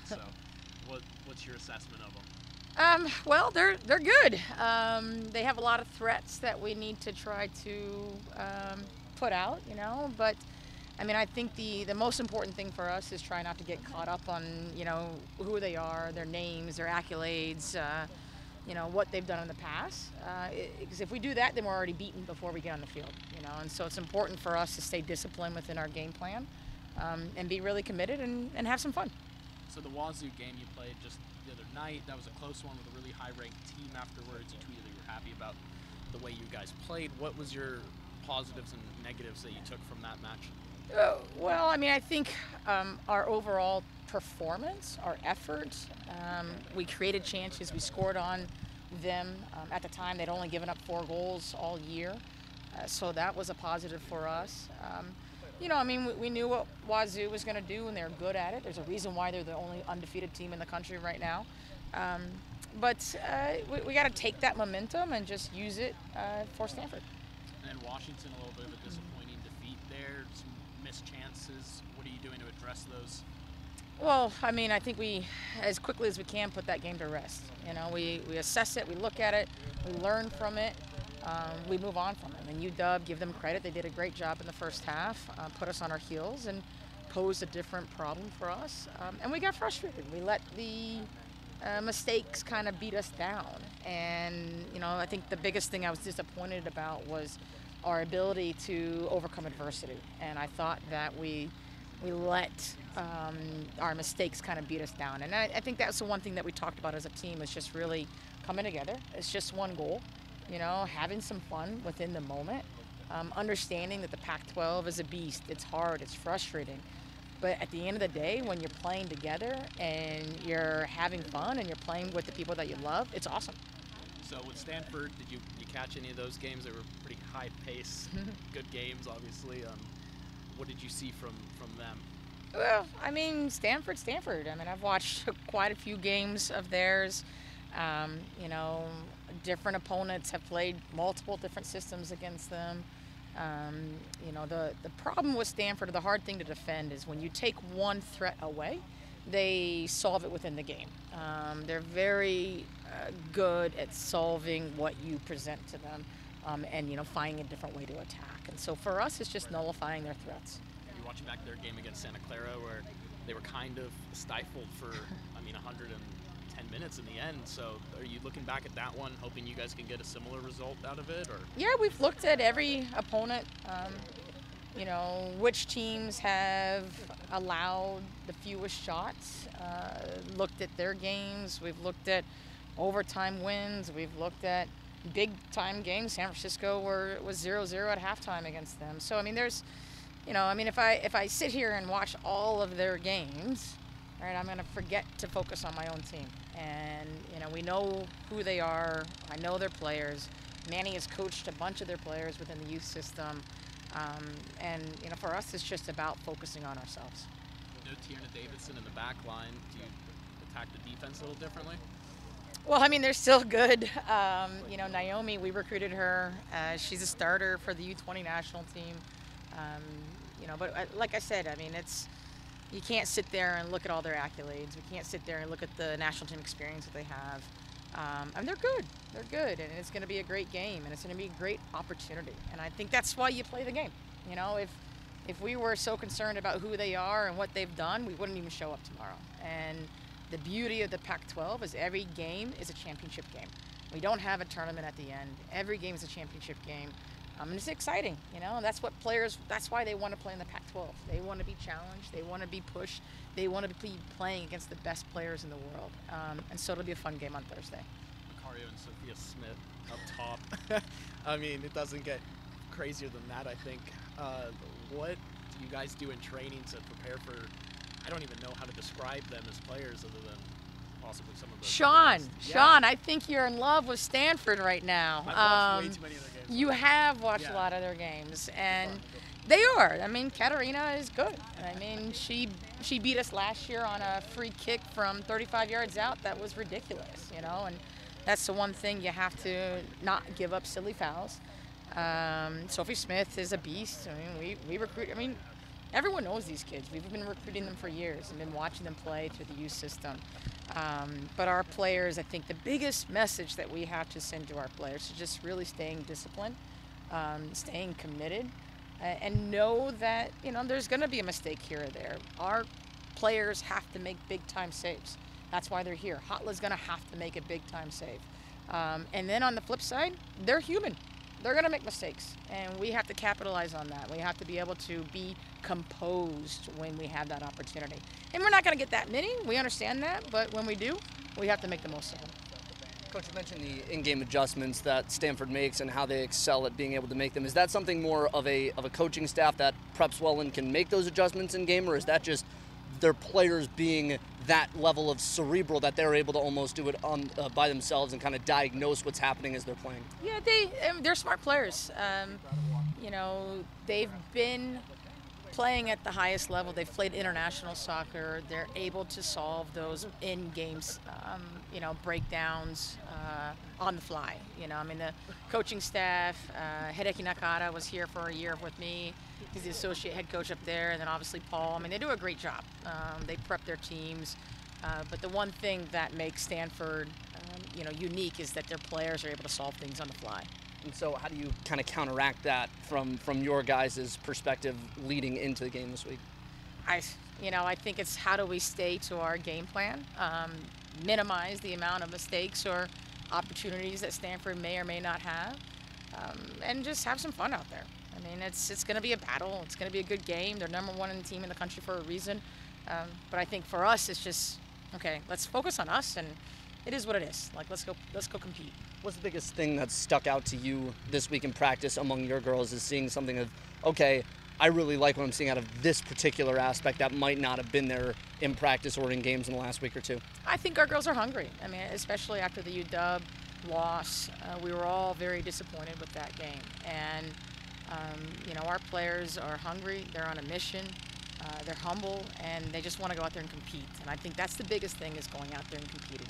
So, what's your assessment of them? Well, they're good. They have a lot of threats that we need to try to put out, But I mean, I think the most important thing for us is try not to get caught up on who they are, their names, their accolades, what they've done in the past. Because if we do that, then we're already beaten before we get on the field, And so it's important for us to stay disciplined within our game plan and be really committed and have some fun. So the Wazoo game you played just the other night, that was a close one with a really high-ranked team afterwards. You tweeted that you were happy about the way you guys played. What was your positives and negatives that you took from that match? Well, I mean, I think our overall performance, our effort, we created chances, we scored on them. At the time, they'd only given up 4 goals all year, so that was a positive for us. I mean, we knew what Wazoo was going to do, and they're good at it. There's a reason why they're the only undefeated team in the country right now. But we got to take that momentum and just use it for Stanford. And then Washington, a little bit of a disappointing defeat there, some missed chances. What are you doing to address those? Well, I mean, I think we, as quickly as we can, put that game to rest. We assess it, we look at it, we learn from it. We move on from it. And UW, give them credit, they did a great job in the first half, put us on our heels and posed a different problem for us. And we got frustrated. We let the mistakes kind of beat us down. And, I think the biggest thing I was disappointed about was our ability to overcome adversity. And I thought that we let our mistakes kind of beat us down. And I think that's the one thing that we talked about as a team is just really coming together. It's just one goal. Having some fun within the moment, understanding that the Pac-12 is a beast. It's hard, it's frustrating. But at the end of the day, when you're playing together and you're having fun and you're playing with the people that you love, it's awesome. So with Stanford, did you catch any of those games? They were pretty high pace, good games, obviously. What did you see from them? Well, I mean, Stanford. I mean, I've watched quite a few games of theirs. Different opponents have played multiple different systems against them. The problem with Stanford, or the hard thing to defend, is when you take one threat away, they solve it within the game. They're very good at solving what you present to them and finding a different way to attack. And so for us, it's just nullifying their threats. You're watching back their game against Santa Clara where they were kind of stifled for, 110 minutes in the end. So are you looking back at that one, hoping you guys can get a similar result out of it? Or Yeah, we've looked at every opponent, which teams have allowed the fewest shots, looked at their games. We've looked at overtime wins. We've looked at big-time games. San Francisco was 0-0 at halftime against them. So, I mean, if I sit here and watch all of their games, right, I'm going to forget to focus on my own team. And, we know who they are. I know their players. Manny has coached a bunch of their players within the youth system. And for us, it's just about focusing on ourselves. No Tierna Davidson in the back line. Do you attack the defense a little differently? Well, I mean, they're still good. Naomi, we recruited her. She's a starter for the U20 national team. But like I said, I mean, you can't sit there and look at all their accolades. We can't sit there and look at the national team experience that they have. And they're good. They're good. And it's going to be a great game. And it's going to be a great opportunity. And I think that's why you play the game. If we were so concerned about who they are and what they've done, we wouldn't even show up tomorrow. And the beauty of the Pac-12 is every game is a championship game. We don't have a tournament at the end. Every game is a championship game. And it's exciting, and that's why they want to play in the Pac-12. They want to be challenged. They want to be pushed. They want to be playing against the best players in the world. And so it'll be a fun game on Thursday. Macario and Sophia Smith up top. I mean, it doesn't get crazier than that, I think. What do you guys do in training to prepare for, I don't even know how to describe them as players other than possibly some of the Sean, I think you're in love with Stanford right now. I've watched way too many of their games. You have watched a lot of their games, and they are. I mean, Katarina is good. I mean, she beat us last year on a free kick from 35 yards out. That was ridiculous, and that's the one thing you have to not give up silly fouls. Sophie Smith is a beast. I mean, we recruit. I mean, everyone knows these kids. We've been recruiting them for years and been watching them play through the youth system. But our players, I think the biggest message that we have to send to our players is just really staying disciplined, staying committed, and know that, there's going to be a mistake here or there. Our players have to make big-time saves. That's why they're here. Hotla's going to have to make a big-time save. And then on the flip side, they're human. They're going to make mistakes, and we have to capitalize on that. We have to be able to be composed when we have that opportunity. And we're not going to get that many. We understand that, but when we do, we have to make the most of them. Coach, you mentioned the in-game adjustments that Stanford makes and how they excel at being able to make them. Is that something more of a coaching staff that preps well and can make those adjustments in game, or is that just their players being that level of cerebral that they're able to almost do it by themselves and kind of diagnose what's happening as they're playing? Yeah, they're smart players. They've been playing at the highest level. They've played international soccer. They're able to solve those in-games, breakdowns on the fly. The coaching staff, Hideki Nakata was here for a year with me. He's the associate head coach up there, and then obviously Paul. They do a great job. They prep their teams. But the one thing that makes Stanford, unique is that their players are able to solve things on the fly. And so how do you kind of counteract that from your guys' perspective leading into the game this week? I think it's how do we stay to our game plan, minimize the amount of mistakes or opportunities that Stanford may or may not have, and just have some fun out there. It's going to be a battle. It's going to be a good game. They're #1 team in the country for a reason. But I think for us, it's just, okay, let's focus on us, and it is what it is. Let's go compete. What's the biggest thing that stuck out to you this week in practice among your girls is seeing something of, okay, I really like what I'm seeing out of this particular aspect that might not have been there in practice or in games in the last week or two? I think our girls are hungry. Especially after the UW loss, we were all very disappointed with that game. And, our players are hungry. They're on a mission. They're humble, and they just want to go out there and compete. And I think that's the biggest thing, is going out there and competing.